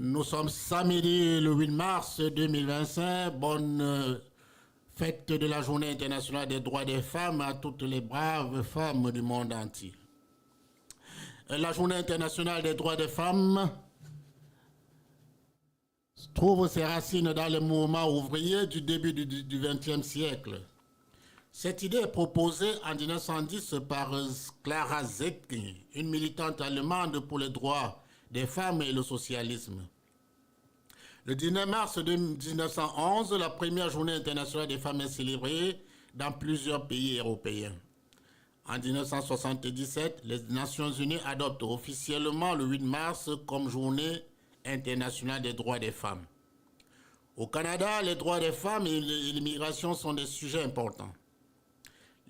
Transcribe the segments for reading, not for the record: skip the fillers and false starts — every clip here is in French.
Nous sommes samedi le 8 mars 2025. Bonne fête de la Journée internationale des droits des femmes à toutes les braves femmes du monde entier. La Journée internationale des droits des femmes trouve ses racines dans le mouvement ouvrier du début du XXe siècle. Cette idée est proposée en 1910 par Clara Zetkin, une militante allemande pour les droits des femmes et le socialisme. Le 19 mars 1911, la première journée internationale des femmes est célébrée dans plusieurs pays européens. En 1977, les Nations Unies adoptent officiellement le 8 mars comme journée internationale des droits des femmes. Au Canada, les droits des femmes et l'immigration sont des sujets importants.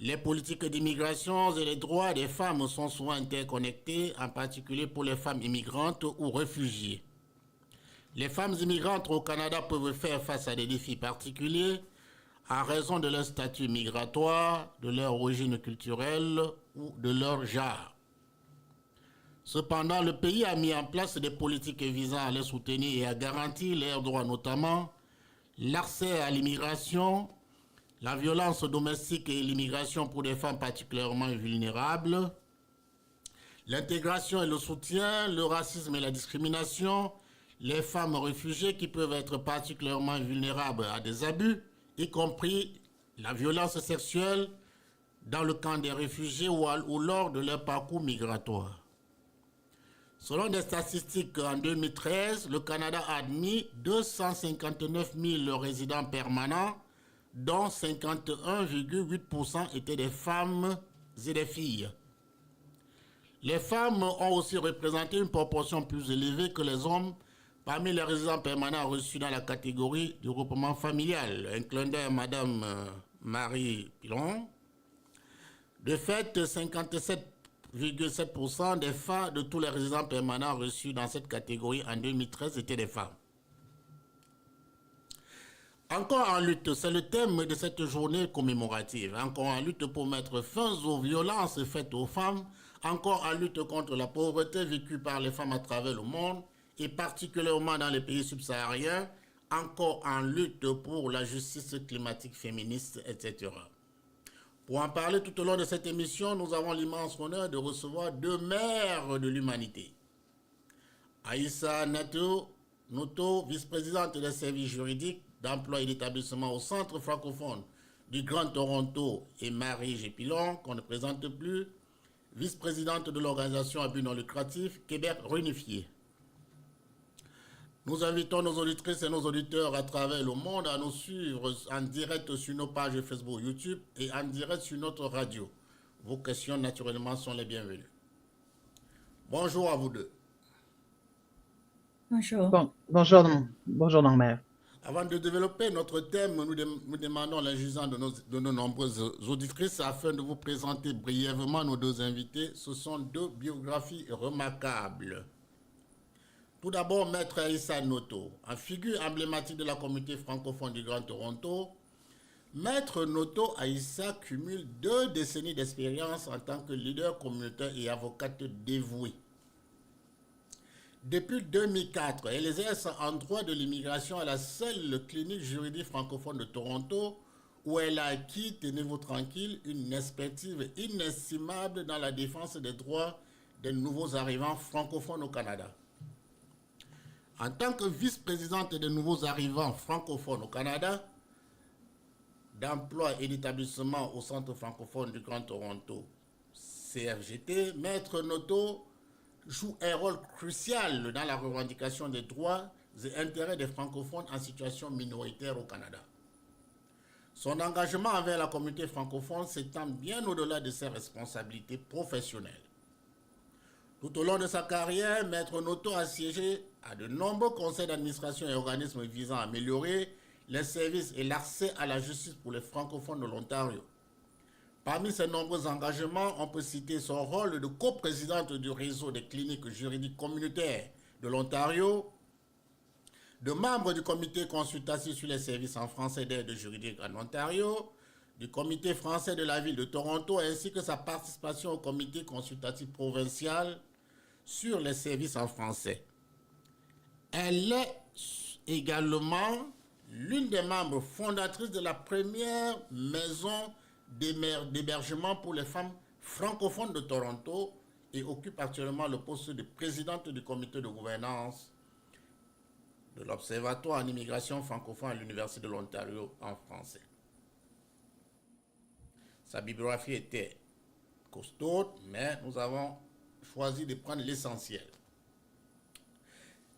Les politiques d'immigration et les droits des femmes sont souvent interconnectés, en particulier pour les femmes immigrantes ou réfugiées. Les femmes immigrantes au Canada peuvent faire face à des défis particuliers en raison de leur statut migratoire, de leur origine culturelle ou de leur genre. Cependant, le pays a mis en place des politiques visant à les soutenir et à garantir leurs droits, notamment l'accès à l'immigration, la violence domestique et l'immigration pour des femmes particulièrement vulnérables, l'intégration et le soutien, le racisme et la discrimination, les femmes réfugiées qui peuvent être particulièrement vulnérables à des abus, y compris la violence sexuelle dans le camp des réfugiés ou lors de leur parcours migratoire. Selon des statistiques en 2013, le Canada a admis 259 000 résidents permanents, dont 51,8% étaient des femmes et des filles. Les femmes ont aussi représenté une proportion plus élevée que les hommes parmi les résidents permanents reçus dans la catégorie du regroupement familial. Un clin d'œil à Mme Marie Pilon. De fait, 57,7% des femmes de tous les résidents permanents reçus dans cette catégorie en 2013 étaient des femmes. Encore en lutte, c'est le thème de cette journée commémorative. Encore en lutte pour mettre fin aux violences faites aux femmes. Encore en lutte contre la pauvreté vécue par les femmes à travers le monde et particulièrement dans les pays subsahariens. Encore en lutte pour la justice climatique féministe, etc. Pour en parler tout au long de cette émission, nous avons l'immense honneur de recevoir deux mères de l'humanité. Aïssa Noto, vice-présidente des services juridiques d'emploi et d'établissement au Centre francophone du Grand Toronto, et Marie Gépilon, qu'on ne présente plus, vice-présidente de l'organisation à but non lucratif Québec Réunifié. Nous invitons nos auditrices et nos auditeurs à travers le monde à nous suivre en direct sur nos pages Facebook, YouTube et en direct sur notre radio. Vos questions, naturellement, sont les bienvenues. Bonjour à vous deux. Bonjour. Bonjour, Normère. Avant de développer notre thème, nous demandons l'injusant de nos nombreuses auditrices afin de vous présenter brièvement nos deux invités. Ce sont deux biographies remarquables. Tout d'abord, Maître Aïssa Noto, en figure emblématique de la communauté francophone du Grand Toronto. Maître Noto Aïssa cumule 2 décennies d'expérience en tant que leader communautaire et avocate dévouée. Depuis 2004, elle exerce en droit de l'immigration à la seule clinique juridique francophone de Toronto, où elle a acquis, tenez-vous tranquille, une expertise inestimable dans la défense des droits des nouveaux arrivants francophones au Canada. En tant que vice-présidente des nouveaux arrivants francophones au Canada, d'emploi et d'établissement au Centre francophone du Grand Toronto, CFGT, Maître Noto joue un rôle crucial dans la revendication des droits et intérêts des francophones en situation minoritaire au Canada. Son engagement envers la communauté francophone s'étend bien au-delà de ses responsabilités professionnelles. Tout au long de sa carrière, Maître Noto a siégé à de nombreux conseils d'administration et organismes visant à améliorer les services et l'accès à la justice pour les francophones de l'Ontario. Parmi ses nombreux engagements, on peut citer son rôle de coprésidente du réseau des cliniques juridiques communautaires de l'Ontario, de membre du comité consultatif sur les services en français d'aide juridique en Ontario, du comité français de la ville de Toronto, ainsi que sa participation au comité consultatif provincial sur les services en français. Elle est également l'une des membres fondatrices de la première maison d'hébergement pour les femmes francophones de Toronto et occupe actuellement le poste de présidente du comité de gouvernance de l'Observatoire en immigration francophone à l'Université de l'Ontario en français. Sa bibliographie était costaud, mais nous avons choisi de prendre l'essentiel.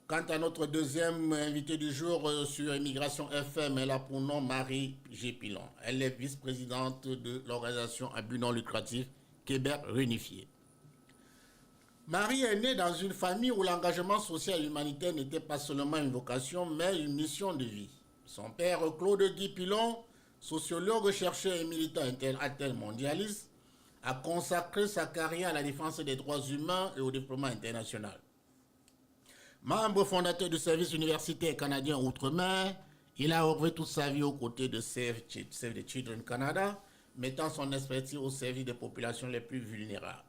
Quant à notre deuxième invité du jour sur Immigration FM, elle a pour nom Marie G. Pilon. Elle est vice-présidente de l'organisation à but non lucratif Québec Réunifié. Marie est née dans une famille où l'engagement social et humanitaire n'était pas seulement une vocation, mais une mission de vie. Son père, Claude Guy Pilon, sociologue, chercheur et militant intermondialiste, a consacré sa carrière à la défense des droits humains et au développement international. Membre fondateur du service universitaire canadien Outre-mer, il a œuvré toute sa vie aux côtés de Save the Children Canada, mettant son expertise au service des populations les plus vulnérables.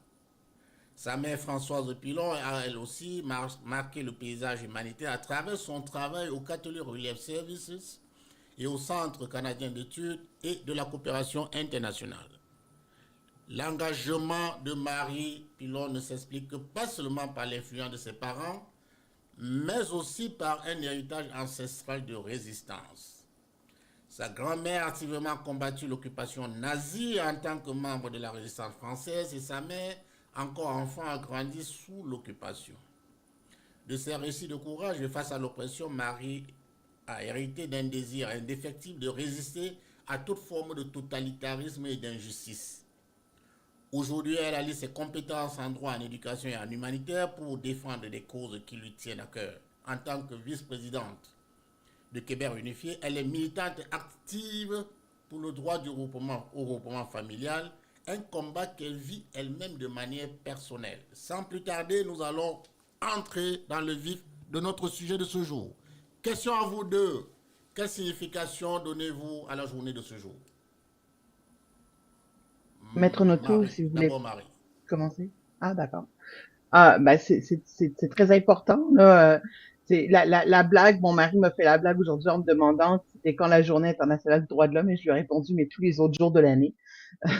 Sa mère Françoise Pilon a elle aussi marqué le paysage humanitaire à travers son travail au Catholic Relief Services et au Centre canadien d'études et de la coopération internationale. L'engagement de Marie Pilon ne s'explique pas seulement par l'influence de ses parents, mais aussi par un héritage ancestral de résistance. Sa grand-mère a activement combattu l'occupation nazie en tant que membre de la résistance française et sa mère, encore enfant, a grandi sous l'occupation. De ses récits de courage face à l'oppression, Marie a hérité d'un désir indéfectible de résister à toute forme de totalitarisme et d'injustice. Aujourd'hui, elle allie ses compétences en droit, en éducation et en humanitaire pour défendre des causes qui lui tiennent à cœur. En tant que vice-présidente de Québec Unifié, elle est militante active pour le droit au regroupement familial, un combat qu'elle vit elle-même de manière personnelle. Sans plus tarder, nous allons entrer dans le vif de notre sujet de ce jour. Question à vous deux. Quelle signification donnez-vous à la journée de ce jour? Maître Noto, Marie, si vous voulez d'abord Marie. commencer. Ah, d'accord. Ah, ben, c'est très important, là. C'est la blague, mon mari m'a fait la blague aujourd'hui en me demandant c'était quand la journée internationale du droit de l'homme et je lui ai répondu, mais tous les autres jours de l'année.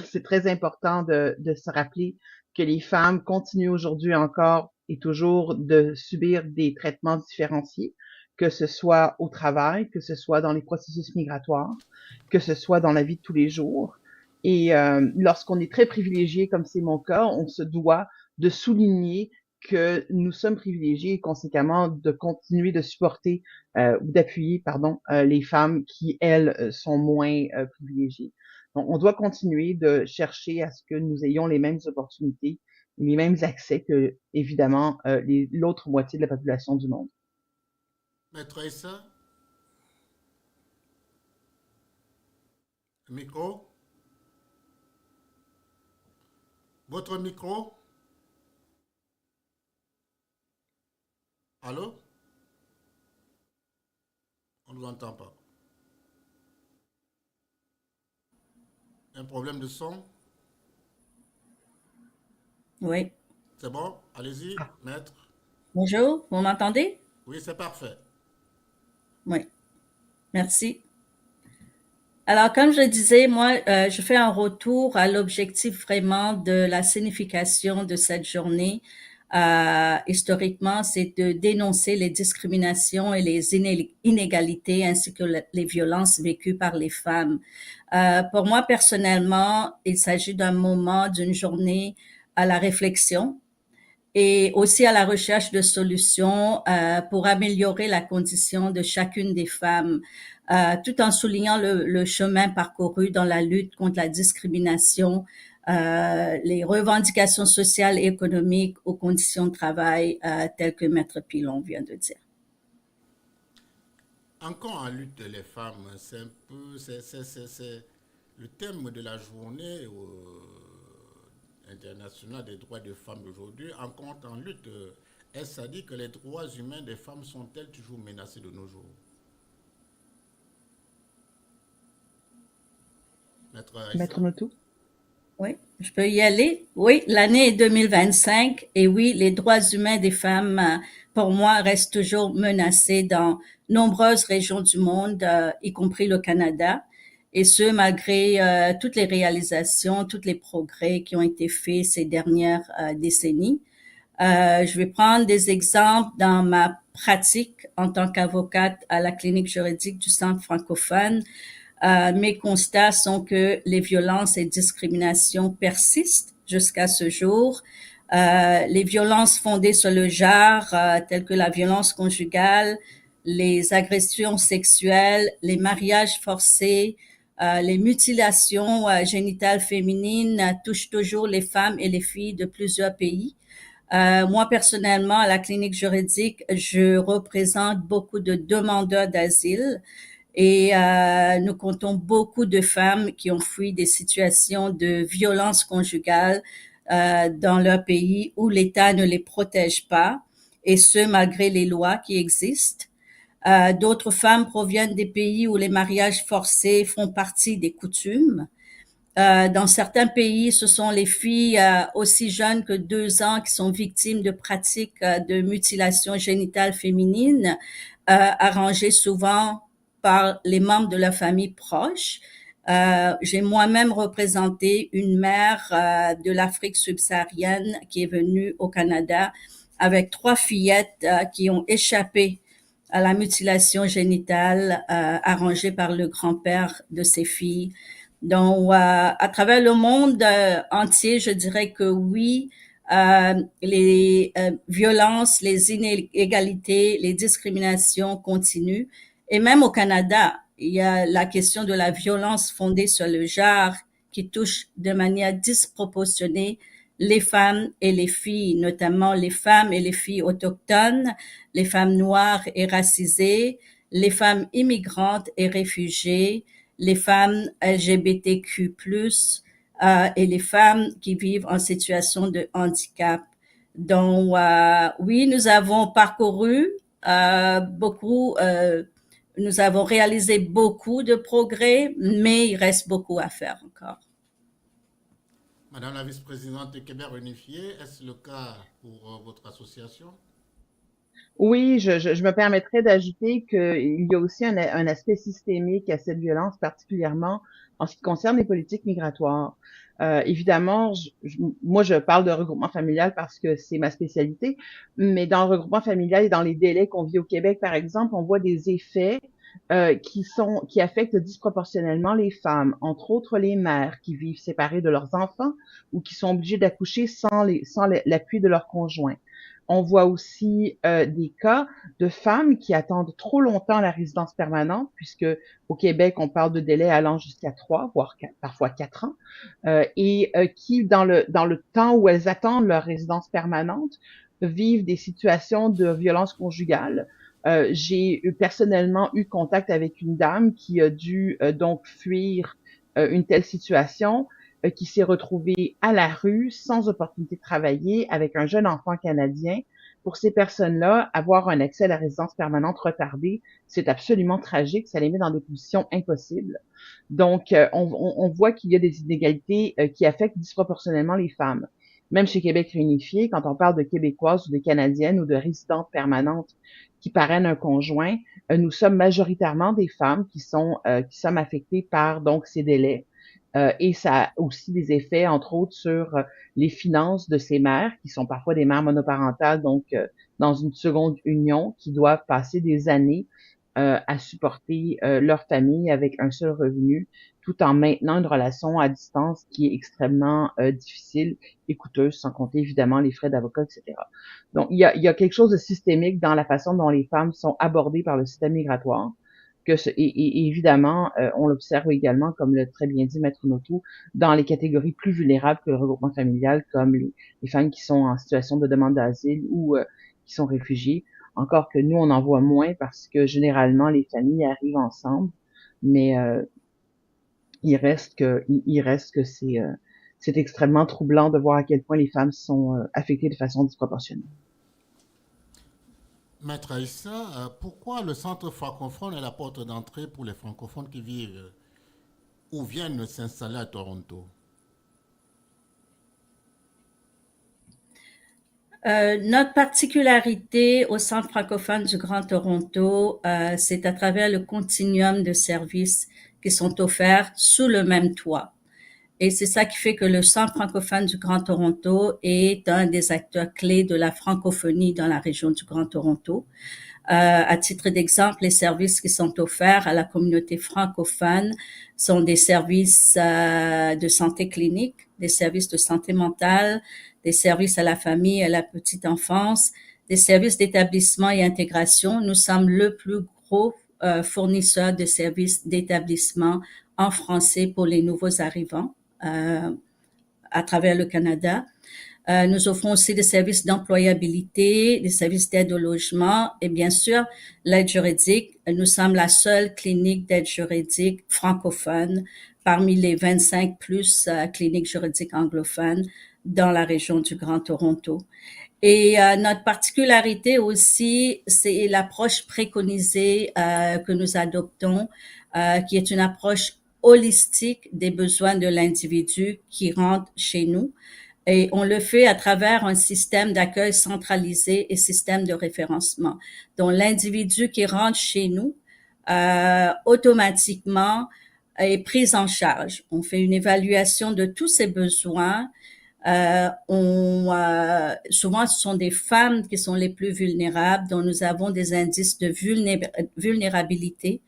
C'est très important de se rappeler que les femmes continuent aujourd'hui encore et toujours de subir des traitements différenciés, que ce soit au travail, que ce soit dans les processus migratoires, que ce soit dans la vie de tous les jours. Et lorsqu'on est très privilégié, comme c'est mon cas, on se doit de souligner que nous sommes privilégiés et conséquemment de continuer de supporter ou d'appuyer, pardon, les femmes qui, elles, sont moins privilégiées. Donc, on doit continuer de chercher à ce que nous ayons les mêmes opportunités, les mêmes accès que, évidemment, l'autre moitié de la population du monde. Maître Issa, micro. Votre micro. Allô? On ne vous entend pas. Un problème de son? Oui. C'est bon? Allez-y, Ah, maître. Bonjour, vous m'entendez? Oui, c'est parfait. Oui, merci. Alors, comme je disais, moi, je fais un retour à l'objectif vraiment de la signification de cette journée. Historiquement, c'est de dénoncer les discriminations et les inégalités ainsi que les violences vécues par les femmes. Pour moi, personnellement, il s'agit d'un moment, d'une journée à la réflexion et aussi à la recherche de solutions pour améliorer la condition de chacune des femmes, tout en soulignant le chemin parcouru dans la lutte contre la discrimination, les revendications sociales et économiques aux conditions de travail, telles que Maître Pilon vient de dire. Encore en lutte, les femmes, c'est un peu, c'est le thème de la journée internationale des droits des femmes d'aujourd'hui. Encore en lutte, est-ce à dire que les droits humains des femmes sont-elles toujours menacés de nos jours? Maître Aïssa? Maître Noto? Oui, je peux y aller. Oui, l'année est 2025 et oui, les droits humains des femmes, pour moi, restent toujours menacés dans nombreuses régions du monde, y compris le Canada. Et ce, malgré toutes les réalisations, tous les progrès qui ont été faits ces dernières décennies. Je vais prendre des exemples dans ma pratique en tant qu'avocate à la clinique juridique du Centre francophone. Mes constats sont que les violences et discriminations persistent jusqu'à ce jour. Les violences fondées sur le genre, telles que la violence conjugale, les agressions sexuelles, les mariages forcés, les mutilations génitales féminines touchent toujours les femmes et les filles de plusieurs pays. Moi, personnellement, à la clinique juridique, je représente beaucoup de demandeurs d'asile et nous comptons beaucoup de femmes qui ont fui des situations de violence conjugale dans leur pays où l'État ne les protège pas, et ce, malgré les lois qui existent. D'autres femmes proviennent des pays où les mariages forcés font partie des coutumes. Dans certains pays, ce sont les filles aussi jeunes que 2 ans qui sont victimes de pratiques de mutilation génitale féminine, arrangées souvent par les membres de la famille proche. J'ai moi-même représenté une mère de l'Afrique subsaharienne qui est venue au Canada avec 3 fillettes qui ont échappé à la mutilation génitale arrangée par le grand-père de ces filles. Donc, à travers le monde entier, je dirais que oui, les violences, les inégalités, les discriminations continuent. Et même au Canada, il y a la question de la violence fondée sur le genre qui touche de manière disproportionnée les femmes et les filles, notamment les femmes et les filles autochtones, les femmes noires et racisées, les femmes immigrantes et réfugiées, les femmes LGBTQ+, et les femmes qui vivent en situation de handicap. Donc, oui, nous avons parcouru beaucoup, nous avons réalisé beaucoup de progrès, mais il reste beaucoup à faire encore. Madame la vice-présidente de Québec Réunifié, est-ce le cas pour votre association? Oui, je me permettrais d'ajouter qu'il y a aussi un aspect systémique à cette violence, particulièrement en ce qui concerne les politiques migratoires. Évidemment, moi, je parle de regroupement familial parce que c'est ma spécialité, mais dans le regroupement familial et dans les délais qu'on vit au Québec, par exemple, on voit des effets qui affectent disproportionnellement les femmes, entre autres les mères qui vivent séparées de leurs enfants ou qui sont obligées d'accoucher sans l'appui de leur conjoint. On voit aussi des cas de femmes qui attendent trop longtemps la résidence permanente, puisque au Québec, on parle de délais allant jusqu'à 3, voire parfois 4 ans, et qui, dans le temps où elles attendent leur résidence permanente, vivent des situations de violence conjugale. J'ai personnellement eu contact avec une dame qui a dû donc fuir une telle situation, qui s'est retrouvée à la rue, sans opportunité de travailler, avec un jeune enfant canadien. Pour ces personnes-là, avoir un accès à la résidence permanente retardé, c'est absolument tragique, ça les met dans des positions impossibles. Donc, on voit qu'il y a des inégalités qui affectent disproportionnellement les femmes. Même chez Québec Réunifié, quand on parle de Québécoises ou de Canadiennes ou de résidentes permanentes qui parrainent un conjoint, nous sommes majoritairement des femmes qui sommes affectées par donc ces délais. Et ça a aussi des effets, entre autres, sur les finances de ces mères, qui sont parfois des mères monoparentales, donc dans une seconde union, qui doivent passer des années à supporter leur famille avec un seul revenu, tout en maintenant une relation à distance qui est extrêmement difficile et coûteuse, sans compter évidemment les frais d'avocat, etc. Donc, il y a quelque chose de systémique dans la façon dont les femmes sont abordées par le système migratoire. Et évidemment, on l'observe également, comme l'a très bien dit Maître Notou, dans les catégories plus vulnérables que le regroupement familial, comme les femmes qui sont en situation de demande d'asile ou qui sont réfugiées. Encore que nous, on en voit moins parce que généralement, les familles arrivent ensemble, mais il reste que c'est extrêmement troublant de voir à quel point les femmes sont affectées de façon disproportionnée. Maître Aïssa, pourquoi le centre francophone est la porte d'entrée pour les francophones qui vivent ou viennent s'installer à Toronto? Notre particularité au Centre francophone du Grand Toronto, c'est à travers le continuum de services qui sont offerts sous le même toit. Et c'est ça qui fait que le Centre francophone du Grand Toronto est un des acteurs clés de la francophonie dans la région du Grand Toronto. À titre d'exemple, les services qui sont offerts à la communauté francophone sont des services de santé clinique, des services de santé mentale, des services à la famille et à la petite enfance, des services d'établissement et intégration. Nous sommes le plus gros fournisseur de services d'établissement en français pour les nouveaux arrivants à travers le Canada. Nous offrons aussi des services d'employabilité, des services d'aide au logement et bien sûr l'aide juridique. Nous sommes la seule clinique d'aide juridique francophone parmi les 25 plus cliniques juridiques anglophones dans la région du Grand Toronto. Et notre particularité aussi, c'est l'approche préconisée que nous adoptons, qui est une approche holistique des besoins de l'individu qui rentre chez nous. Et on le fait à travers un système d'accueil centralisé et système de référencement. Donc, l'individu qui rentre chez nous, automatiquement, est pris en charge. On fait une évaluation de tous ses besoins. Souvent, ce sont des femmes qui sont les plus vulnérables, dont nous avons des indices de vulnérabilité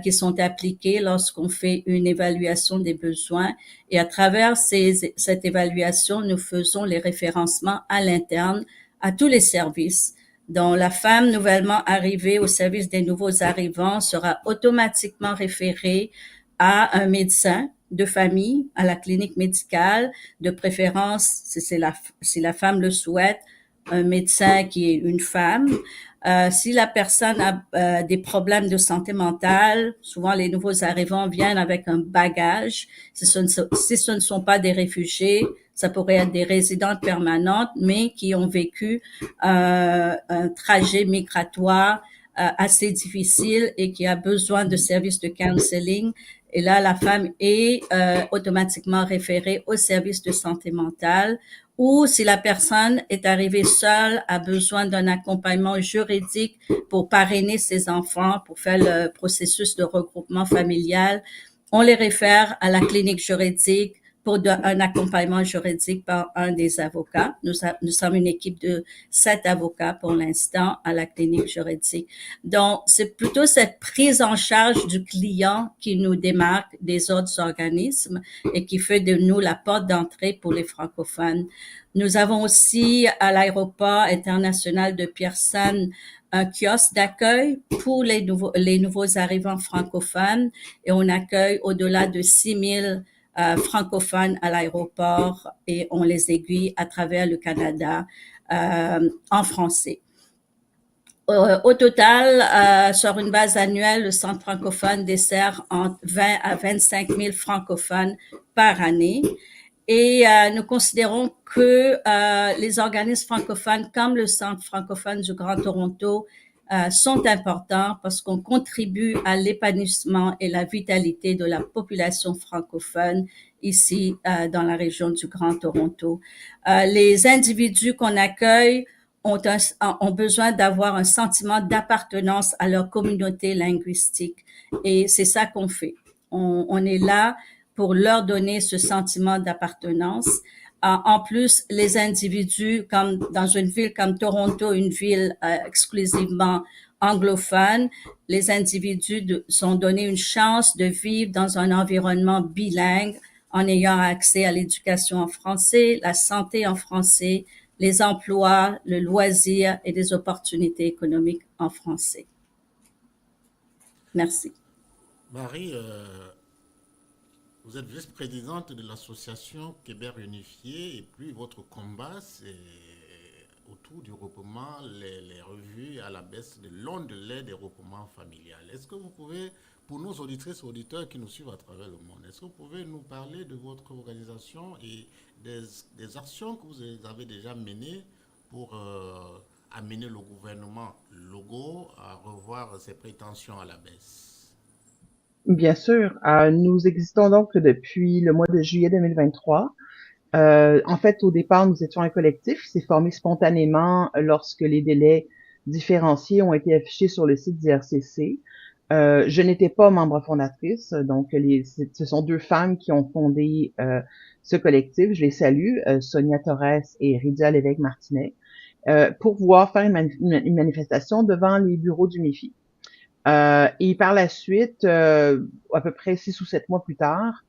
qui sont appliqués lorsqu'on fait une évaluation des besoins. Et à travers cette évaluation, nous faisons les référencements à l'interne à tous les services. Donc, la femme nouvellement arrivée au service des nouveaux arrivants sera automatiquement référée à un médecin de famille, à la clinique médicale, de préférence, si la femme le souhaite, un médecin qui est une femme. Si la personne a des problèmes de santé mentale, souvent les nouveaux arrivants viennent avec un bagage. Si ce ne sont pas des réfugiés, ça pourrait être des résidentes permanentes, mais qui ont vécu un trajet migratoire assez difficile et qui a besoin de services de counseling. Et là, la femme est automatiquement référée au service de santé mentale. Ou si la personne est arrivée seule, a besoin d'un accompagnement juridique pour parrainer ses enfants, pour faire le processus de regroupement familial, on les réfère à la clinique juridique pour un accompagnement juridique par un des avocats. Nous sommes une équipe de 7 avocats pour l'instant à la clinique juridique. Donc, c'est plutôt cette prise en charge du client qui nous démarque des autres organismes et qui fait de nous la porte d'entrée pour les francophones. Nous avons aussi à l'aéroport international de Pearson un kiosque d'accueil pour les nouveaux arrivants francophones et on accueille au-delà de 6000 francophones à l'aéroport et on les aiguille à travers le Canada en français. Au total, sur une base annuelle, le Centre francophone dessert entre 20 à 25 000 francophones par année. Et nous considérons que les organismes francophones comme le Centre francophone du Grand Toronto sont importants parce qu'on contribue à l'épanouissement et la vitalité de la population francophone ici dans la région du Grand Toronto. Les individus qu'on accueille ont besoin d'avoir un sentiment d'appartenance à leur communauté linguistique. Et c'est ça qu'on fait. On est là pour leur donner ce sentiment d'appartenance. En plus, les individus, comme dans une ville comme Toronto, une ville exclusivement anglophone, les individus sont donnés une chance de vivre dans un environnement bilingue en ayant accès à l'éducation en français, la santé en français, les emplois, le loisir et des opportunités économiques en français. Merci. Marie, vous êtes vice-présidente de l'association Québec Unifié et puis votre combat, c'est autour du regroupement, les revues à la baisse de l'onde de l'aide et regroupement familial. Est-ce que vous pouvez, pour nos auditrices et auditeurs qui nous suivent à travers le monde, est-ce que vous pouvez nous parler de votre organisation et des actions que vous avez déjà menées pour amener le gouvernement Legault à revoir ses prétentions à la baisse? Bien sûr, nous existons donc depuis le mois de juillet 2023. En fait, au départ, nous étions un collectif qui s'est formé spontanément lorsque les délais différenciés ont été affichés sur le site d'IRCC. Je n'étais pas membre fondatrice, donc ce sont deux femmes qui ont fondé ce collectif. Je les salue, Sonia Torres et Rydia Lévesque-Martinet, pour pouvoir faire une manifestation devant les bureaux du MIFI. Et par la suite, à peu près 6 ou 7 mois plus tard,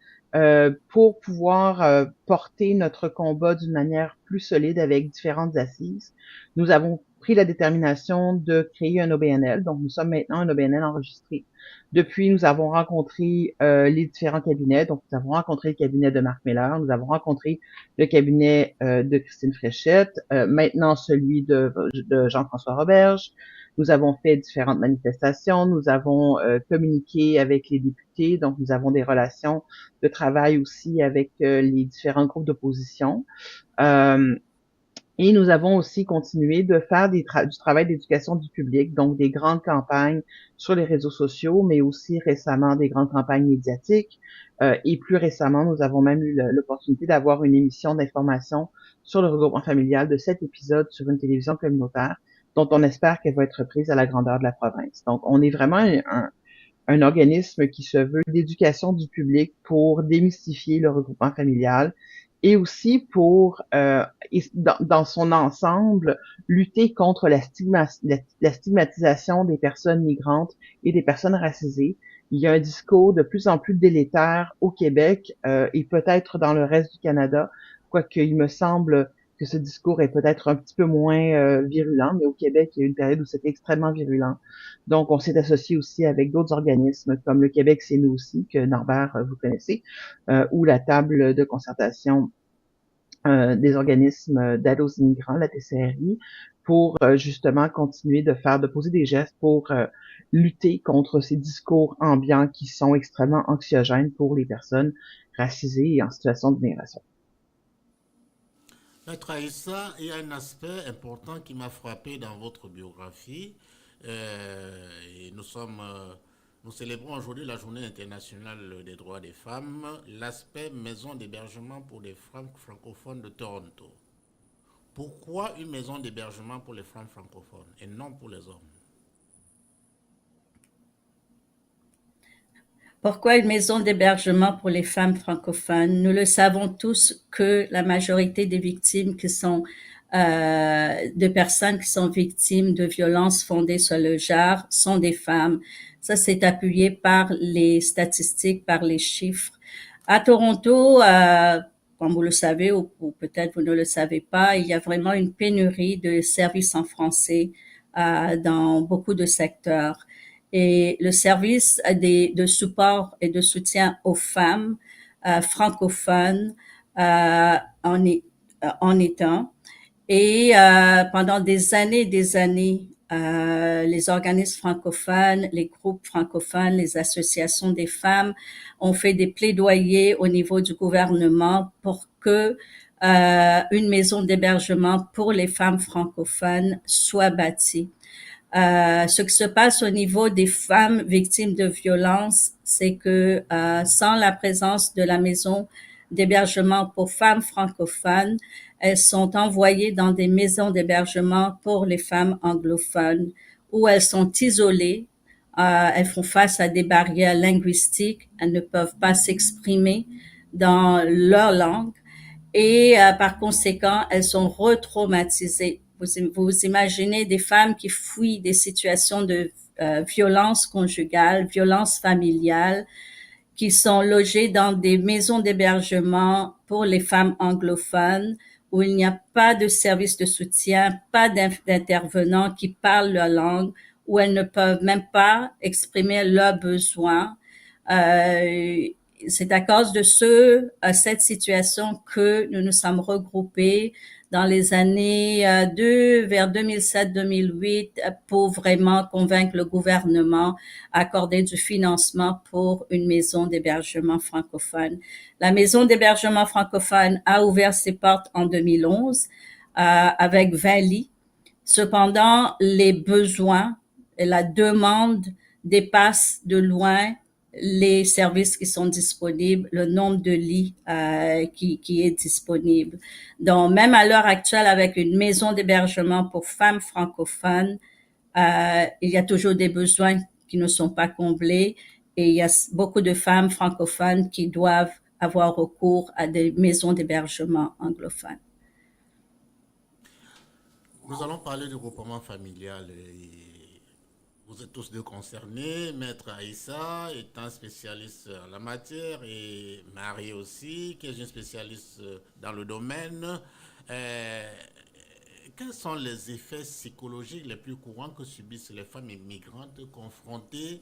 pour pouvoir porter notre combat d'une manière plus solide avec différentes assises, nous avons pris la détermination de créer un OBNL. Donc, nous sommes maintenant un OBNL enregistré. Depuis, nous avons rencontré les différents cabinets. Donc, nous avons rencontré le cabinet de Marc Miller, nous avons rencontré le cabinet de Christine Fréchette, maintenant celui de Jean-François Roberge. Nous avons fait différentes manifestations, nous avons communiqué avec les députés, donc nous avons des relations de travail aussi avec les différents groupes d'opposition. Et nous avons aussi continué de faire du travail d'éducation du public, donc des grandes campagnes sur les réseaux sociaux, mais aussi récemment des grandes campagnes médiatiques. Et plus récemment, nous avons même eu l'opportunité d'avoir une émission d'information sur le regroupement familial de 7 épisodes sur une télévision communautaire, dont on espère qu'elle va être reprise à la grandeur de la province. Donc, on est vraiment un organisme qui se veut d'éducation du public pour démystifier le regroupement familial et aussi pour, dans son ensemble, lutter contre la stigmatisation des personnes migrantes et des personnes racisées. Il y a un discours de plus en plus délétère au Québec et peut-être dans le reste du Canada, quoique il me semble que ce discours est peut-être un petit peu moins virulent, mais au Québec, il y a eu une période où c'était extrêmement virulent. Donc, on s'est associé aussi avec d'autres organismes comme le Québec, c'est nous aussi, que Norbert, vous connaissez, ou la table de concertation des organismes d'aide aux immigrants, la TCRI, pour justement continuer de poser des gestes pour lutter contre ces discours ambiants qui sont extrêmement anxiogènes pour les personnes racisées et en situation de migration. Maître Aïssa, il y a un aspect important qui m'a frappé dans votre biographie. Et nous célébrons aujourd'hui la Journée internationale des droits des femmes, l'aspect maison d'hébergement pour les femmes francophones de Toronto. Pourquoi une maison d'hébergement pour les femmes francophones et non pour les hommes? Pourquoi une maison d'hébergement pour les femmes francophones? Nous le savons tous que la majorité des victimes qui sont de personnes qui sont victimes de violences fondées sur le genre sont des femmes. Ça, c'est appuyé par les statistiques, par les chiffres. À Toronto, comme vous le savez ou peut-être vous ne le savez pas, il y a vraiment une pénurie de services en français dans beaucoup de secteurs. Et le service de support et de soutien aux femmes francophones en est un. Et pendant des années, les organismes francophones, les groupes francophones, les associations des femmes ont fait des plaidoyers au niveau du gouvernement pour que une maison d'hébergement pour les femmes francophones soit bâtie. Ce qui se passe au niveau des femmes victimes de violences, c'est que sans la présence de la maison d'hébergement pour femmes francophones, elles sont envoyées dans des maisons d'hébergement pour les femmes anglophones où elles sont isolées, elles font face à des barrières linguistiques, elles ne peuvent pas s'exprimer dans leur langue et par conséquent, elles sont retraumatisées. Vous imaginez des femmes qui fuient des situations de violence conjugale, violence familiale, qui sont logées dans des maisons d'hébergement pour les femmes anglophones, où il n'y a pas de service de soutien, pas d'intervenants qui parlent leur langue, où elles ne peuvent même pas exprimer leurs besoins. C'est à cause de cette situation que nous nous sommes regroupés dans les années vers 2007-2008 pour vraiment convaincre le gouvernement à accorder du financement pour une maison d'hébergement francophone. La maison d'hébergement francophone a ouvert ses portes en 2011 avec 20 lits. Cependant, les besoins et la demande dépassent de loin les services qui sont disponibles, le nombre de lits qui est disponible. Donc, même à l'heure actuelle, avec une maison d'hébergement pour femmes francophones, il y a toujours des besoins qui ne sont pas comblés et il y a beaucoup de femmes francophones qui doivent avoir recours à des maisons d'hébergement anglophones. Nous allons parler du regroupement familial. Et vous êtes tous deux concernés. Maître Aïssa étant spécialiste en la matière et Marie aussi, qui est une spécialiste dans le domaine. Euh, Quels sont les effets psychologiques les plus courants que subissent les femmes immigrantes confrontées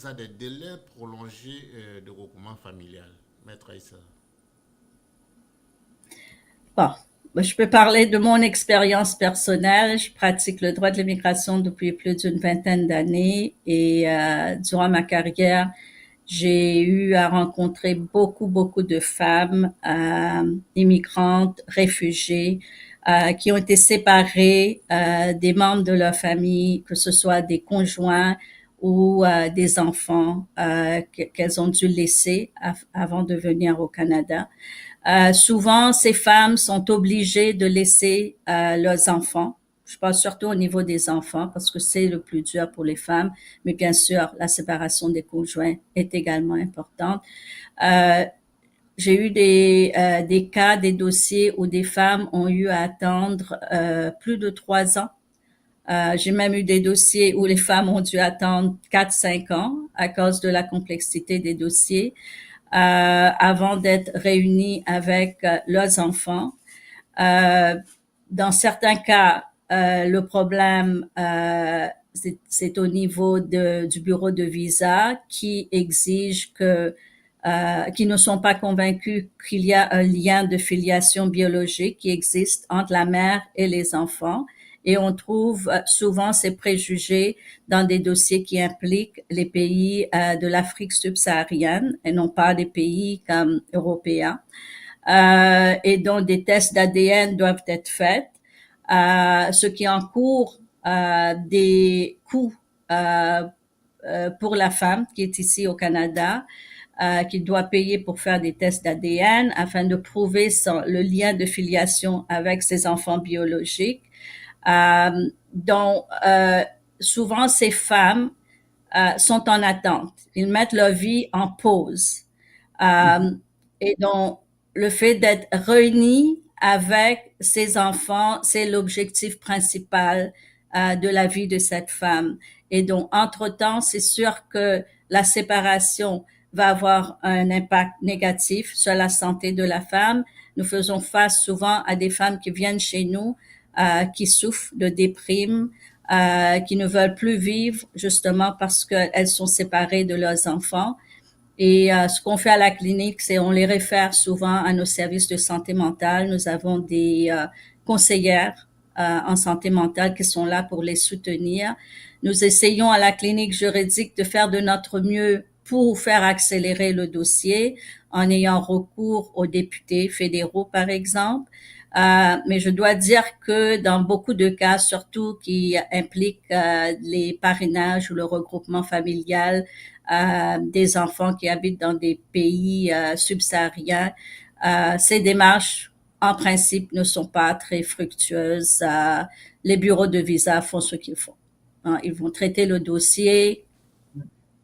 à des délais prolongés de regroupement familial? Maître Aïssa. Bon, je peux parler de mon expérience personnelle. Je pratique le droit de l'immigration depuis plus d'une vingtaine d'années et durant ma carrière, j'ai eu à rencontrer beaucoup de femmes immigrantes, réfugiées, qui ont été séparées des membres de leur famille, que ce soit des conjoints ou des enfants qu'elles ont dû laisser avant de venir au Canada. Souvent, ces femmes sont obligées de laisser leurs enfants. Je parle surtout au niveau des enfants parce que c'est le plus dur pour les femmes, mais bien sûr, la séparation des conjoints est également importante. J'ai eu des cas, des dossiers où des femmes ont eu à attendre plus de 3 ans. J'ai même eu des dossiers où les femmes ont dû attendre 4-5 ans à cause de la complexité des dossiers avant d'être réunies avec leurs enfants. Dans certains cas, le problème, c'est au niveau du bureau de visa qui exige qui ne sont pas convaincus qu'il y a un lien de filiation biologique qui existe entre la mère et les enfants. Et on trouve souvent ces préjugés dans des dossiers qui impliquent les pays de l'Afrique subsaharienne et non pas des pays comme européens. Et dont des tests d'ADN doivent être faits, ce qui encourt des coûts pour la femme qui est ici au Canada, qui doit payer pour faire des tests d'ADN afin de prouver le lien de filiation avec ses enfants biologiques. Donc, souvent, ces femmes sont en attente. Ils mettent leur vie en pause. Et donc, le fait d'être réunis avec ses enfants, c'est l'objectif principal de la vie de cette femme. Et donc, entre-temps, c'est sûr que la séparation va avoir un impact négatif sur la santé de la femme. Nous faisons face souvent à des femmes qui viennent chez nous, qui souffrent de déprime, qui ne veulent plus vivre justement parce qu'elles sont séparées de leurs enfants. Et ce qu'on fait à la clinique, c'est on les réfère souvent à nos services de santé mentale. Nous avons des conseillères en santé mentale qui sont là pour les soutenir. Nous essayons à la clinique juridique de faire de notre mieux pour faire accélérer le dossier en ayant recours aux députés fédéraux, par exemple. Mais je dois dire que dans beaucoup de cas, surtout qui impliquent les parrainages ou le regroupement familial des enfants qui habitent dans des pays subsahariens, ces démarches, en principe, ne sont pas très fructueuses. Les bureaux de visa font ce qu'ils font. Ils vont traiter le dossier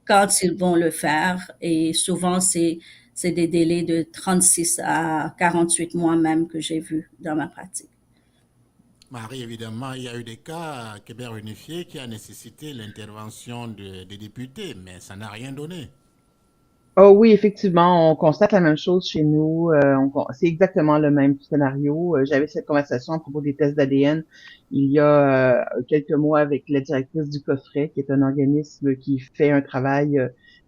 quand ils vont le faire et souvent, c'est des délais de 36 à 48 mois même que j'ai vu dans ma pratique. Marie, évidemment, il y a eu des cas à Québec unifié qui a nécessité l'intervention des députés, mais ça n'a rien donné. Oh oui, effectivement, on constate la même chose chez nous. C'est exactement le même scénario. J'avais cette conversation à propos des tests d'ADN il y a quelques mois avec la directrice du Coffret, qui est un organisme qui fait un travail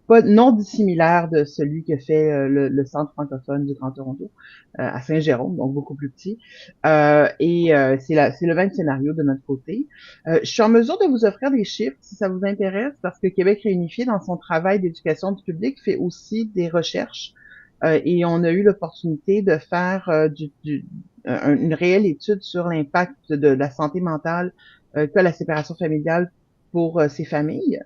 pas non dissimilaire de celui que fait le Centre francophone du Grand Toronto à Saint-Jérôme, donc beaucoup plus petit. C'est le même scénario de notre côté. Je suis en mesure de vous offrir des chiffres si ça vous intéresse, parce que Québec réunifié, dans son travail d'éducation du public, fait aussi des recherches. Et on a eu l'opportunité de faire une réelle étude sur l'impact de la santé mentale que la séparation familiale pour ces familles.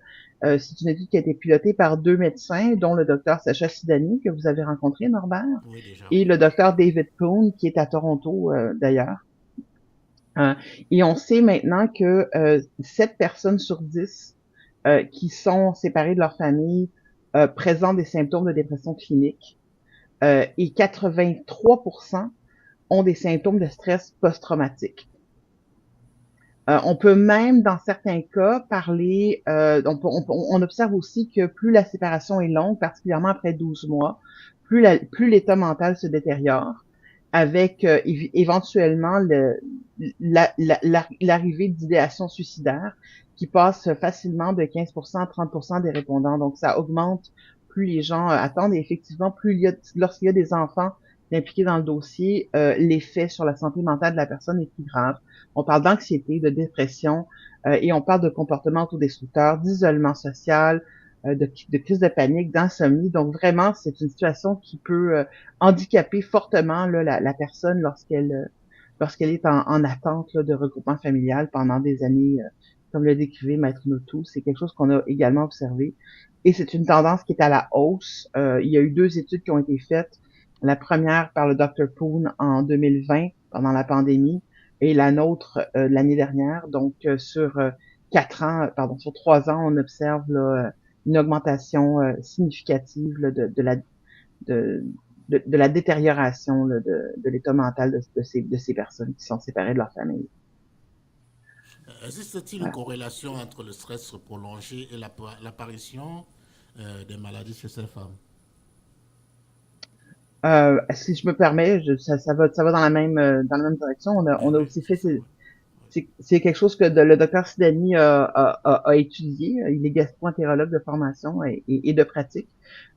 C'est une étude qui a été pilotée par 2 médecins, dont le docteur Sacha Sidani, que vous avez rencontré, Norbert, Oui, déjà. et le docteur David Poon, qui est à Toronto, d'ailleurs. Euh, et on sait maintenant que 7 personnes sur 10 qui sont séparées de leur famille présentent des symptômes de dépression clinique et 83% ont des symptômes de stress post-traumatique. On peut même, dans certains cas, parler. On observe aussi que plus la séparation est longue, particulièrement après 12 mois, plus l'état mental se détériore, avec éventuellement l'arrivée d'idéations suicidaires qui passe facilement de 15% à 30% des répondants. Donc, ça augmente plus les gens attendent. Et effectivement, lorsqu'il y a des enfants impliqués dans le dossier, l'effet sur la santé mentale de la personne est plus grave. On parle d'anxiété, de dépression, et on parle de comportements autodestructeurs, d'isolement social, de crise de panique, d'insomnie. Donc vraiment, c'est une situation qui peut handicaper fortement là, la personne lorsqu'elle est en attente là, de regroupement familial pendant des années, comme le décrivait Maître Notou. C'est quelque chose qu'on a également observé. Et c'est une tendance qui est à la hausse. Il y a eu 2 études qui ont été faites. La première par le Dr. Poon en 2020, pendant la pandémie, et la nôtre l'année dernière. Donc, sur 3 ans, on observe là, une augmentation significative là, de, de la détérioration là, de l'état mental de ces personnes qui sont séparées de leur famille. Existe-t-il une Voilà. corrélation entre le stress prolongé et l'apparition des maladies chez ces femmes? Si je me permets, ça va dans la même direction. Oui, On a oui, aussi c'est fait ça, oui. c'est quelque chose que le docteur Sidani a étudié. Il est gastro-entérologue de formation et de pratique.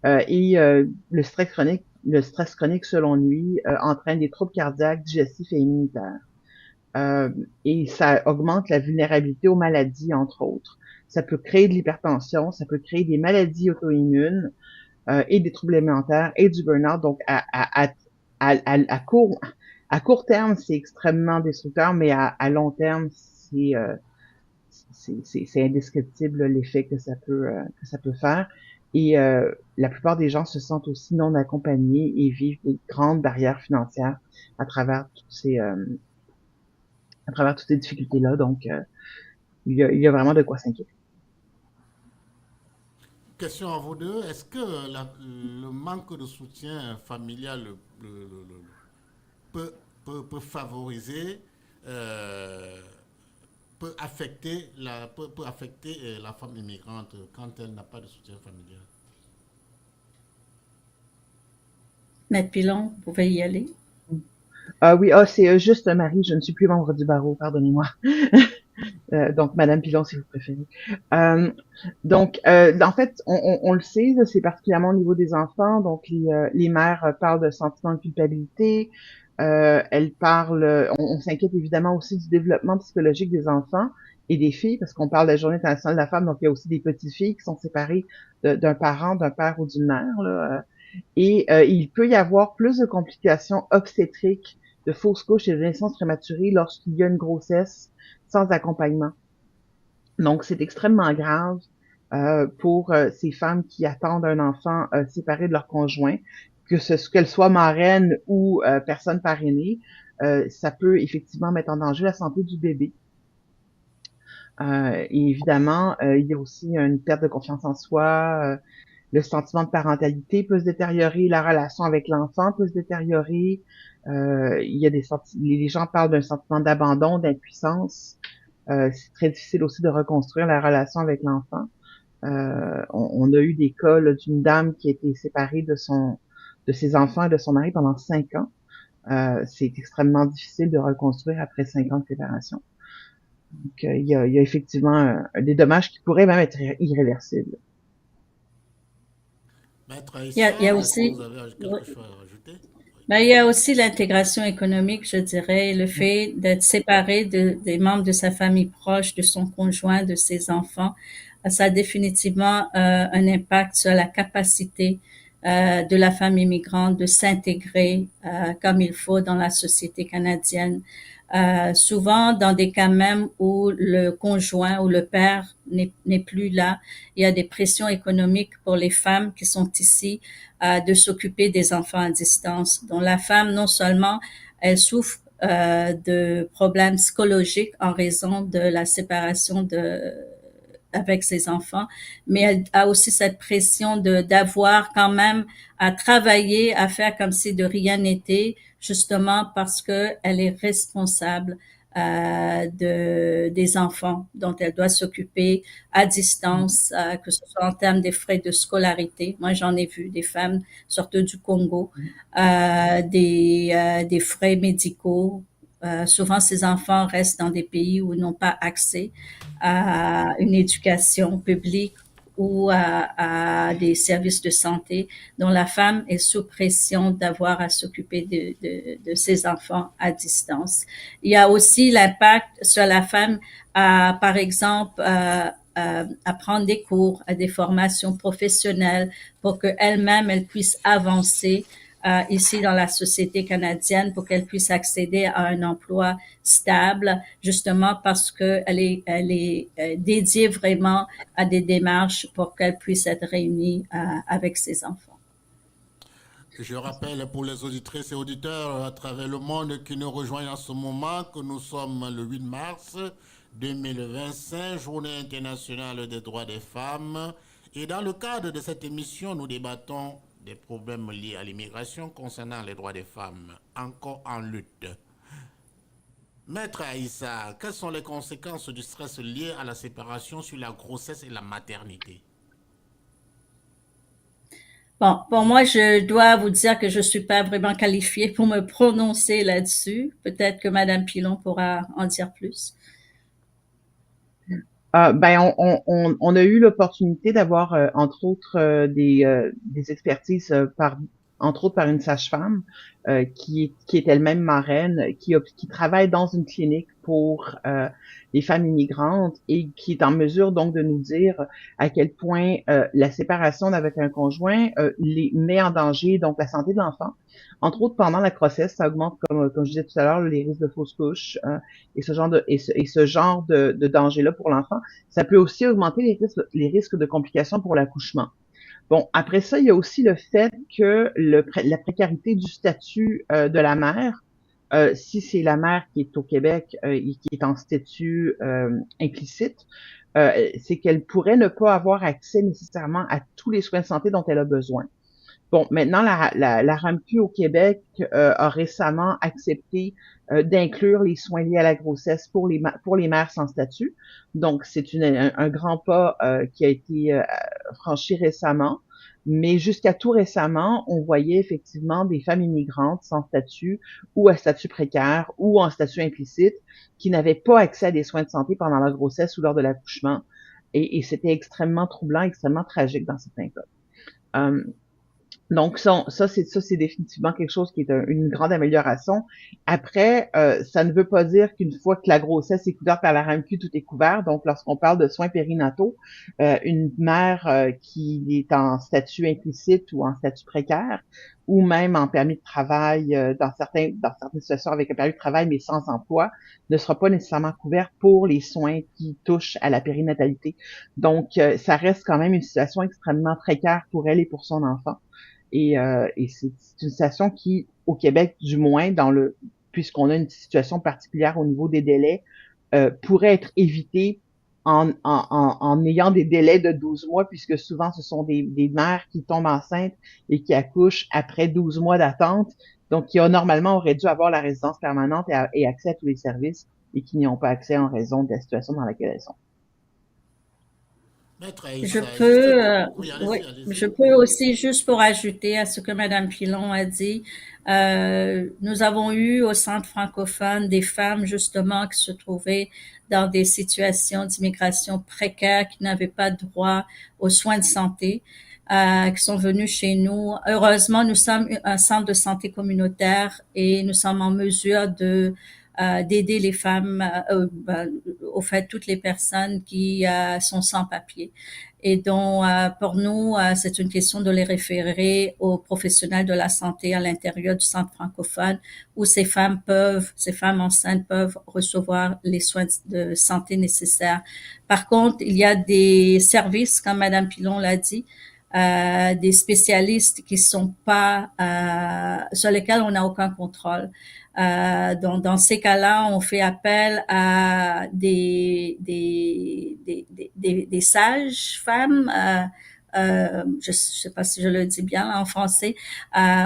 Le stress chronique, selon lui, entraîne des troubles cardiaques, digestifs et immunitaires. Euh, et ça augmente la vulnérabilité aux maladies, entre autres. Ça peut créer de l'hypertension, ça peut créer des maladies auto-immunes et des troubles alimentaires et du burn-out. Donc, à court terme, c'est extrêmement destructeur, mais à long terme, c'est indescriptible l'effet que ça peut faire. Et la plupart des gens se sentent aussi non accompagnés et vivent des grandes barrières financières à travers toutes ces difficultés-là. Donc, il y a vraiment de quoi s'inquiéter. Question à vous deux. Est-ce que le manque de soutien familial peut, peut favoriser, euh, peut affecter la femme immigrante quand elle n'a pas de soutien familial? Maître Pilon, vous pouvez y aller. Ah oui, c'est juste Marie, je ne suis plus membre du barreau, pardonnez-moi. Donc, Madame Pilon, si vous préférez. Euh, en fait, on le sait, là, c'est particulièrement au niveau des enfants. Donc, les mères parlent de sentiment de culpabilité. Elles parlent, on s'inquiète évidemment aussi du développement psychologique des enfants et des filles, parce qu'on parle de la Journée internationale de la femme. Donc, il y a aussi des petites filles qui sont séparées d'un parent, d'un père ou d'une mère. Là, et il peut y avoir plus de complications obstétriques, de fausses couches et de naissances prématurées lorsqu'il y a une grossesse sans accompagnement. Donc, c'est extrêmement grave pour ces femmes qui attendent un enfant séparé de leur conjoint, qu'elle soit marraine ou personne parrainée. Ça peut effectivement mettre en danger la santé du bébé. Et évidemment, il y a aussi une perte de confiance en soi. Le sentiment de parentalité peut se détériorer, la relation avec l'enfant peut se détériorer. Il y a les gens parlent d'un sentiment d'abandon, d'impuissance. C'est très difficile aussi de reconstruire la relation avec l'enfant. On a eu des cas d'une dame qui a été séparée de ses enfants et de son mari pendant 5 ans. C'est extrêmement difficile de reconstruire après 5 ans de séparation. Donc, il y a effectivement des dommages qui pourraient même être irréversibles. Maître Il y a Aïssa, est-ce que aussi, vous avez quelque chose à rajouter? Oui. ben, il y a aussi l'intégration économique, je dirais, le fait d'être séparé des membres de sa famille proche, de son conjoint, de ses enfants. Ça a définitivement un impact sur la capacité de la femme immigrante de s'intégrer comme il faut dans la société canadienne. Souvent, dans des cas même où le conjoint ou le père n'est plus là, il y a des pressions économiques pour les femmes qui sont ici de s'occuper des enfants à distance. Donc, la femme, non seulement elle souffre de problèmes psychologiques en raison de la séparation avec ses enfants, mais elle a aussi cette pression d'avoir quand même à travailler, à faire comme si de rien n'était, justement parce que elle est responsable des enfants dont elle doit s'occuper à distance, que ce soit en termes des frais de scolarité. Moi, j'en ai vu des femmes surtout du Congo, des frais médicaux. Souvent, ces enfants restent dans des pays où ils n'ont pas accès à une éducation publique ou à des services de santé, dont la femme est sous pression d'avoir à s'occuper de ses enfants à distance. Il y a aussi l'impact sur la femme par exemple, à prendre des cours, à des formations professionnelles pour qu'elle-même, elle puisse avancer ici dans la société canadienne pour qu'elle puisse accéder à un emploi stable, justement parce qu'elle est dédiée vraiment à des démarches pour qu'elle puisse être réunie avec ses enfants. Je rappelle pour les auditrices et auditeurs à travers le monde qui nous rejoignent en ce moment que nous sommes le 8 mars 2025, Journée internationale des droits des femmes. Et dans le cadre de cette émission, nous débattons des problèmes liés à l'immigration concernant les droits des femmes, encore en lutte. Maître Aïssa, quelles sont les conséquences du stress lié à la séparation sur la grossesse et la maternité? Bon, pour moi, je dois vous dire que je suis pas vraiment qualifiée pour me prononcer là-dessus. Peut-être que Madame Pilon pourra en dire plus. Ben, on a eu l'opportunité d'avoir, entre autres, des expertises entre autres par une sage-femme qui est elle-même marraine, qui travaille dans une clinique pour les femmes immigrantes et qui est en mesure donc de nous dire à quel point la séparation avec un conjoint les met en danger, donc la santé de l'enfant. Entre autres, pendant la grossesse, ça augmente, comme je disais tout à l'heure, les risques de fausse couche et ce genre de danger-là pour l'enfant. Ça peut aussi augmenter les risques de complications pour l'accouchement. Bon, après ça, il y a aussi le fait que la précarité du statut de la mère, si c'est la mère qui est au Québec et qui est en statut implicite, c'est qu'elle pourrait ne pas avoir accès nécessairement à tous les soins de santé dont elle a besoin. Bon, maintenant, la RAMQ au Québec a récemment accepté d'inclure les soins liés à la grossesse pour les mères sans statut. Donc, c'est un grand pas qui a été franchi récemment. Mais jusqu'à tout récemment, on voyait effectivement des femmes immigrantes sans statut ou à statut précaire ou en statut implicite qui n'avaient pas accès à des soins de santé pendant la grossesse ou lors de l'accouchement. Et c'était extrêmement troublant, extrêmement tragique dans certains cas. Donc ça c'est définitivement quelque chose qui est une grande amélioration. Après, ça ne veut pas dire qu'une fois que la grossesse est couverte par la RAMQ, tout est couvert. Donc lorsqu'on parle de soins périnataux, une mère qui est en statut implicite ou en statut précaire, ou même en permis de travail dans certaines situations avec un permis de travail mais sans emploi, ne sera pas nécessairement couverte pour les soins qui touchent à la périnatalité. Donc ça reste quand même une situation extrêmement précaire pour elle et pour son enfant. Et c'est une situation qui, au Québec, du moins, puisqu'on a une situation particulière au niveau des délais, pourrait être évitée en ayant des délais de 12 mois, puisque souvent, ce sont des mères qui tombent enceintes et qui accouchent après 12 mois d'attente, donc qui normalement auraient dû avoir la résidence permanente et accès à tous les services et qui n'y ont pas accès en raison de la situation dans laquelle elles sont. Je peux, oui, je peux aussi, juste pour ajouter à ce que Madame Pilon a dit, nous avons eu au Centre francophone des femmes justement qui se trouvaient dans des situations d'immigration précaires, qui n'avaient pas droit aux soins de santé, qui sont venues chez nous. Heureusement, nous sommes un centre de santé communautaire et nous sommes en mesure de d'aider les femmes, au fait, toutes les personnes qui sont sans papier. Et donc, pour nous, c'est une question de les référer aux professionnels de la santé à l'intérieur du centre francophone où ces femmes enceintes peuvent recevoir les soins de santé nécessaires. Par contre, il y a des services, comme Madame Pilon l'a dit, des spécialistes qui sont pas sur lesquels on n'a aucun contrôle. Donc, dans ces cas-là, on fait appel à des sages-femmes, je sais pas si je le dis bien en français,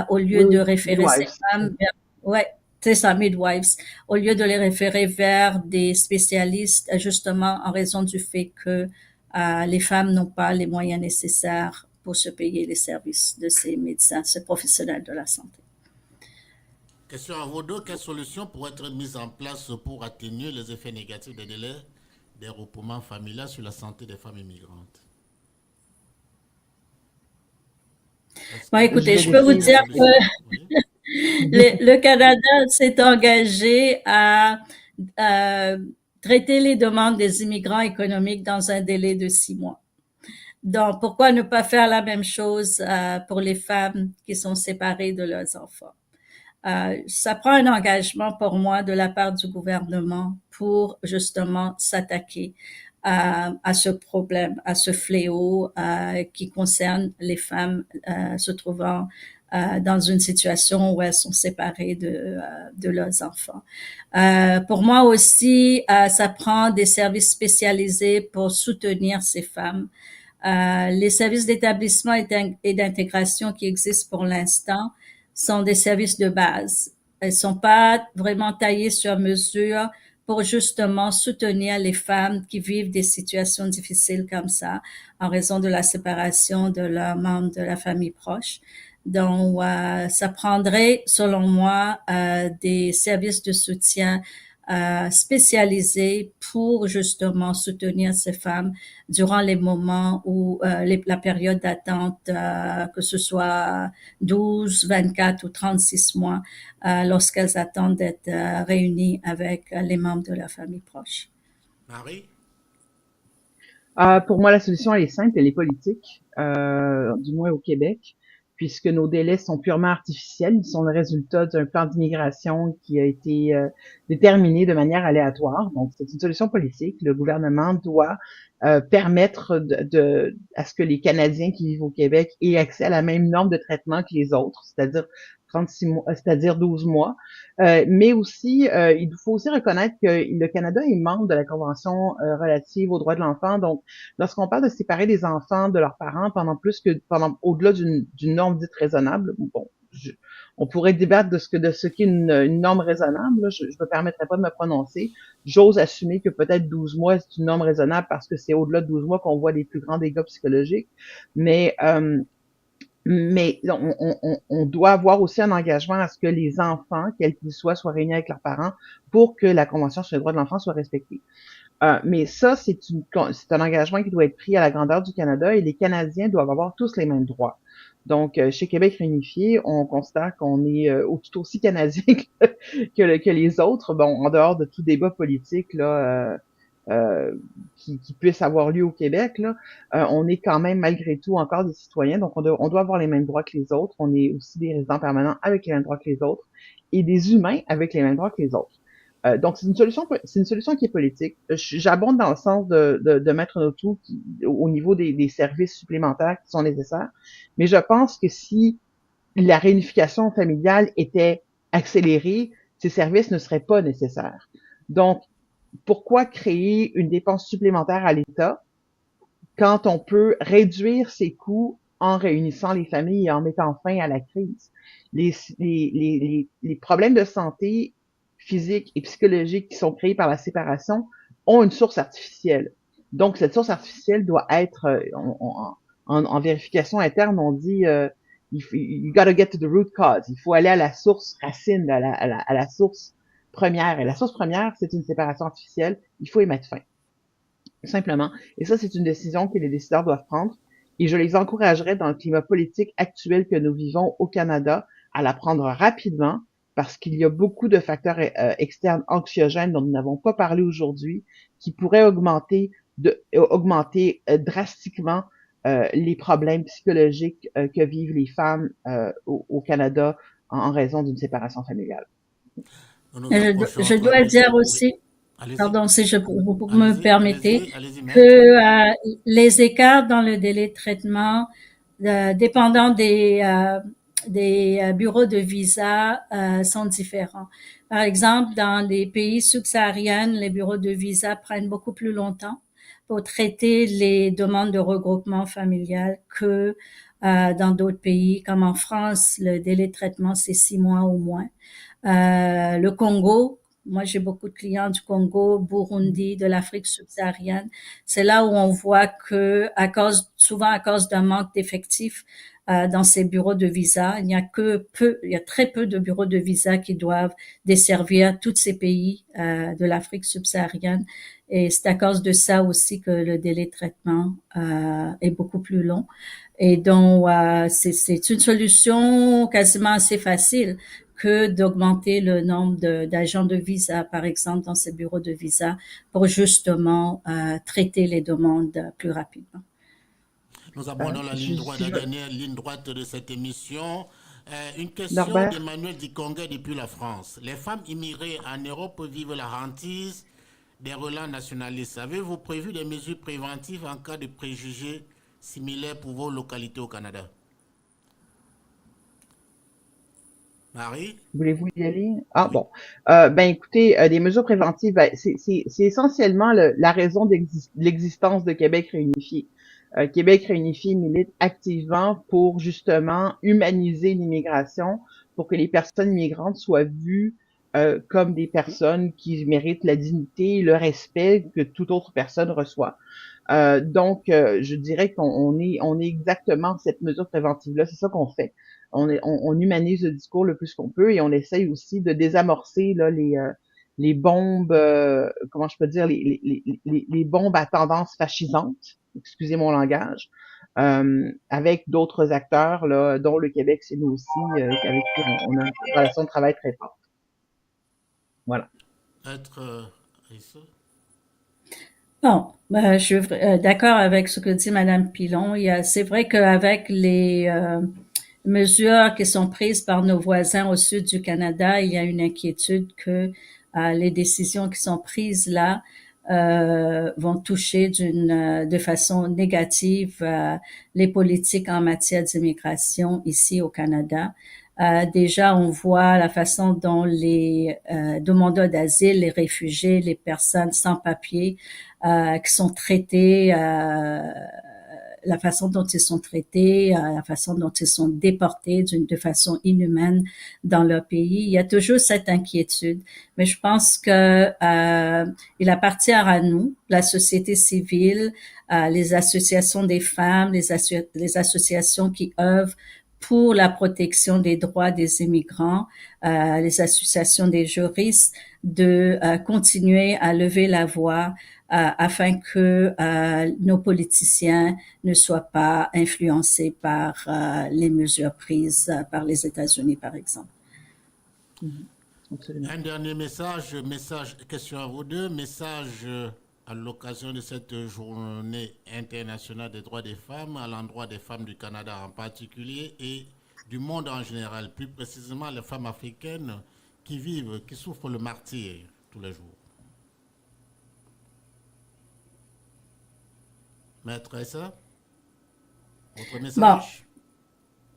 au lieu de Oui, référer ces midwives. femmes vers, ouais, c'est ça, midwives, au lieu de les référer vers des spécialistes, justement en raison du fait que les femmes n'ont pas les moyens nécessaires pour se payer les services de ces médecins, ces professionnels de la santé. Question à vous deux, quelles solutions pourraient être mises en place pour atténuer les effets négatifs des délais des regroupements familiaux sur la santé des femmes immigrantes? Bon, Je écoutez, vais je peux vous laisser. dire que Oui. le Canada s'est engagé à traiter les demandes des immigrants économiques dans un délai de 6 mois. Donc, pourquoi ne pas faire la même chose pour les femmes qui sont séparées de leurs enfants? Ça prend un engagement pour moi de la part du gouvernement pour justement s'attaquer à ce problème, à ce fléau qui concerne les femmes se trouvant dans une situation où elles sont séparées de leurs enfants. Pour moi aussi, ça prend des services spécialisés pour soutenir ces femmes. Les services d'établissement et d'intégration qui existent pour l'instant sont des services de base. Elles sont pas vraiment taillées sur mesure pour justement soutenir les femmes qui vivent des situations difficiles comme ça en raison de la séparation de leurs membres de la famille proche. Donc, ça prendrait, selon moi, des services de soutien spécialisés pour justement soutenir ces femmes durant les moments où la période d'attente, que ce soit 12, 24 ou 36 mois, lorsqu'elles attendent d'être réunies avec les membres de leur famille proche. Marie? Pour moi, la solution, elle est simple, elle est politique, du moins au Québec, puisque nos délais sont purement artificiels. Ils sont le résultat d'un plan d'immigration qui a été déterminé de manière aléatoire. Donc, c'est une solution politique. Le gouvernement doit permettre à ce que les Canadiens qui vivent au Québec aient accès à la même norme de traitement que les autres, c'est-à-dire 36 mois, c'est-à-dire 12 mois. Mais aussi, il faut aussi reconnaître que le Canada est membre de la Convention relative aux droits de l'enfant. Donc, lorsqu'on parle de séparer les enfants de leurs parents pendant au-delà d'une norme dite raisonnable, bon, on pourrait débattre de ce qu'est une norme raisonnable. Là, je me permettrai pas de me prononcer. J'ose assumer que peut-être 12 mois c'est une norme raisonnable parce que c'est au-delà de 12 mois qu'on voit les plus grands dégâts psychologiques. Mais on doit avoir aussi un engagement à ce que les enfants, quels qu'ils soient réunis avec leurs parents pour que la Convention sur les droits de l'enfant soit respectée. Mais ça, c'est un engagement qui doit être pris à la grandeur du Canada et les Canadiens doivent avoir tous les mêmes droits. Donc, chez Québec Réunifié, on constate qu'on est tout aussi Canadien que les autres. Bon, en dehors de tout débat politique là, qui puisse avoir lieu au Québec, là, on est quand même malgré tout encore des citoyens, donc on doit avoir les mêmes droits que les autres. On est aussi des résidents permanents avec les mêmes droits que les autres et des humains avec les mêmes droits que les autres. Donc c'est une solution qui est politique. J'abonde dans le sens de mettre nos tout au niveau des services supplémentaires qui sont nécessaires, mais je pense que si la réunification familiale était accélérée, ces services ne seraient pas nécessaires. Donc pourquoi créer une dépense supplémentaire à l'État quand on peut réduire ses coûts en réunissant les familles et en mettant fin à la crise? Les problèmes de santé physique et psychologique qui sont créés par la séparation ont une source artificielle. Donc, cette source artificielle doit être, en vérification interne, on dit you gotta get to the root cause. Il faut aller à la source racine, à la source première. Et la source première, c'est une séparation artificielle. Il faut y mettre fin. Simplement. Et ça, c'est une décision que les décideurs doivent prendre. Et je les encouragerais dans le climat politique actuel que nous vivons au Canada à la prendre rapidement parce qu'il y a beaucoup de facteurs externes anxiogènes dont nous n'avons pas parlé aujourd'hui qui pourraient augmenter drastiquement les problèmes psychologiques que vivent les femmes au Canada en raison d'une séparation familiale. Nous nous approchons Je dois dire oui, aussi, allez-y, pardon, si vous me allez-y, permettez, allez-y, allez-y, que maître. les écarts dans le délai de traitement, dépendant des bureaux de visa, sont différents. Par exemple, dans les pays subsahariens, les bureaux de visa prennent beaucoup plus longtemps pour traiter les demandes de regroupement familial que dans d'autres pays, comme en France, le délai de traitement, c'est 6 mois ou moins. Le Congo, moi j'ai beaucoup de clients du Congo, Burundi, de l'Afrique subsaharienne. C'est là où on voit que, souvent à cause d'un manque d'effectifs dans ces bureaux de visa, il y a très peu de bureaux de visa qui doivent desservir tous ces pays de l'Afrique subsaharienne. Et c'est à cause de ça aussi que le délai de traitement est beaucoup plus long. Et donc, c'est une solution quasiment assez facile que d'augmenter le nombre d'agents de visa, par exemple, dans ces bureaux de visa, pour justement traiter les demandes plus rapidement. Nous abordons la ligne droite, Si la je veux, dernière ligne droite de cette émission. Une question Norbert, d'Emmanuel Diconguet depuis la France. Les femmes immigrées en Europe vivent la hantise des relents nationalistes. Avez-vous prévu des mesures préventives en cas de préjugés similaires pour vos localités au Canada? Marie? voulez-vous y aller? Ah Oui. bon. Ben écoutez, des mesures préventives, ben, c'est essentiellement la raison de l'existence de Québec réunifié. Québec réunifié milite activement pour justement humaniser l'immigration, pour que les personnes immigrantes soient vues comme des personnes qui méritent la dignité et le respect que toute autre personne reçoit. Je dirais qu'on est exactement cette mesure préventive-là. C'est ça qu'on fait. On humanise le discours le plus qu'on peut et on essaye aussi de désamorcer là, les bombes, comment je peux dire, les bombes à tendance fascisante, excusez mon langage, avec d'autres acteurs, là, dont le Québec, c'est nous aussi, avec qui on a une relation de travail très forte. Voilà. Être Aïssa? Bon, je suis d'accord avec ce que dit Madame Pilon. C'est vrai qu'avec les mesures qui sont prises par nos voisins au sud du Canada, il y a une inquiétude que les décisions qui sont prises là vont toucher de façon négative les politiques en matière d'immigration ici au Canada. Déjà, on voit la façon dont les demandeurs d'asile, les réfugiés, les personnes sans papier qui sont traités, la façon dont ils sont traités, la façon dont ils sont déportés de façon inhumaine dans leur pays. Il y a toujours cette inquiétude, mais je pense que il appartient à nous, la société civile, les associations des femmes, les associations qui œuvrent pour la protection des droits des immigrants, les associations des juristes, de continuer à lever la voix afin que nos politiciens ne soient pas influencés par les mesures prises par les États-Unis, par exemple. Mhm. Absolument. Un dernier message, question à vous deux, message à l'occasion de cette journée internationale des droits des femmes, à l'endroit des femmes du Canada en particulier et du monde en général, plus précisément les femmes africaines qui souffrent le martyre tous les jours. Maîtresse, votre Bon, message?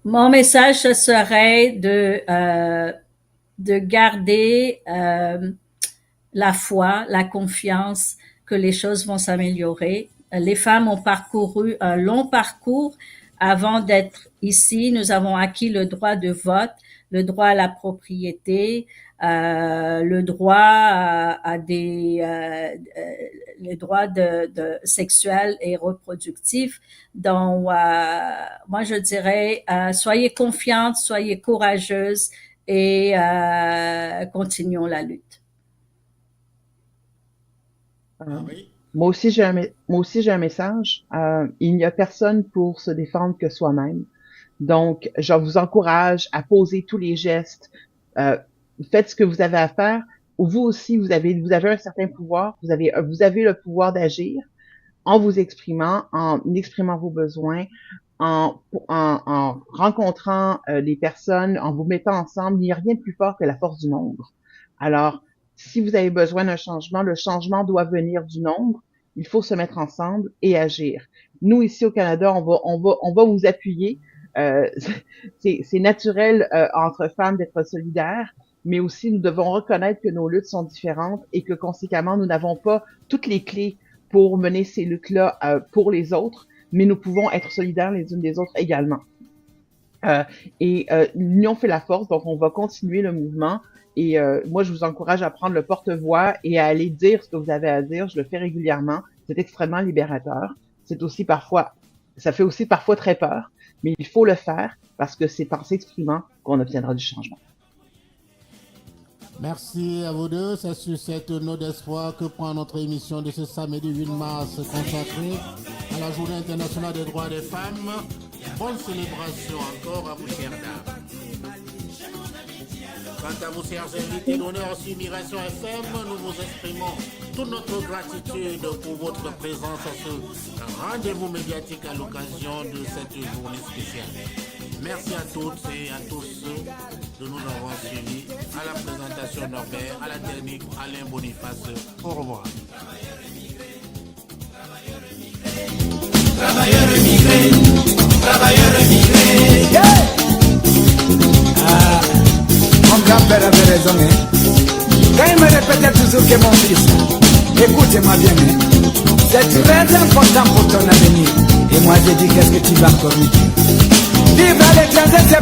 mon message, ce serait de garder la foi, la confiance que les choses vont s'améliorer. Les femmes ont parcouru un long parcours avant d'être ici. Nous avons acquis le droit de vote, le droit à la propriété, le droit les droits sexuels et reproductifs. Donc, moi, je dirais, soyez confiantes, soyez courageuses et continuons la lutte. Euh, Marie? moi aussi, j'ai un message. Il n'y a personne pour se défendre que soi-même. Donc, je vous encourage à poser tous les gestes, euh, faites ce que vous avez à faire, ou vous aussi, vous avez un certain pouvoir, vous avez le pouvoir d'agir en vous exprimant, en exprimant vos besoins, en rencontrant les personnes, en vous mettant ensemble. Il n'y a rien de plus fort que la force du nombre. Alors, si vous avez besoin d'un changement, le changement doit venir du nombre. Il faut se mettre ensemble et agir. Nous, ici au Canada, on va vous appuyer. C'est naturel entre femmes d'être solidaires, mais aussi nous devons reconnaître que nos luttes sont différentes et que conséquemment, nous n'avons pas toutes les clés pour mener ces luttes-là pour les autres, mais nous pouvons être solidaires les unes des autres également. L'union fait la force, donc on va continuer le mouvement. Et moi, je vous encourage à prendre le porte-voix et à aller dire ce que vous avez à dire. Je le fais régulièrement. C'est extrêmement libérateur. Ça fait aussi parfois très peur, mais il faut le faire parce que c'est par s'exprimant qu'on obtiendra du changement. Merci à vous deux. C'est sur cette note d'espoir que prend notre émission de ce samedi 8 mars consacrée à la Journée internationale des droits des femmes. Bonne célébration encore à vous, chères dames. Quant à vous, chers invités d'honneur sur Migration FM, nous vous exprimons toute notre gratitude pour votre présence à ce rendez-vous médiatique à l'occasion de cette journée spéciale. Merci à toutes et à tous de nous avoir suivis. À la présentation Norbert, à la technique Alain Boniface. Au revoir. Travailleurs immigrés. Yeah! Mon grand-père avait raison, hein? Quand il me répétait toujours que mon fils, écoutez-moi bien, hein? C'est très important pour ton avenir. Et moi j'ai dit, qu'est-ce que tu vas commettre? Vivre à l'étranger, c'est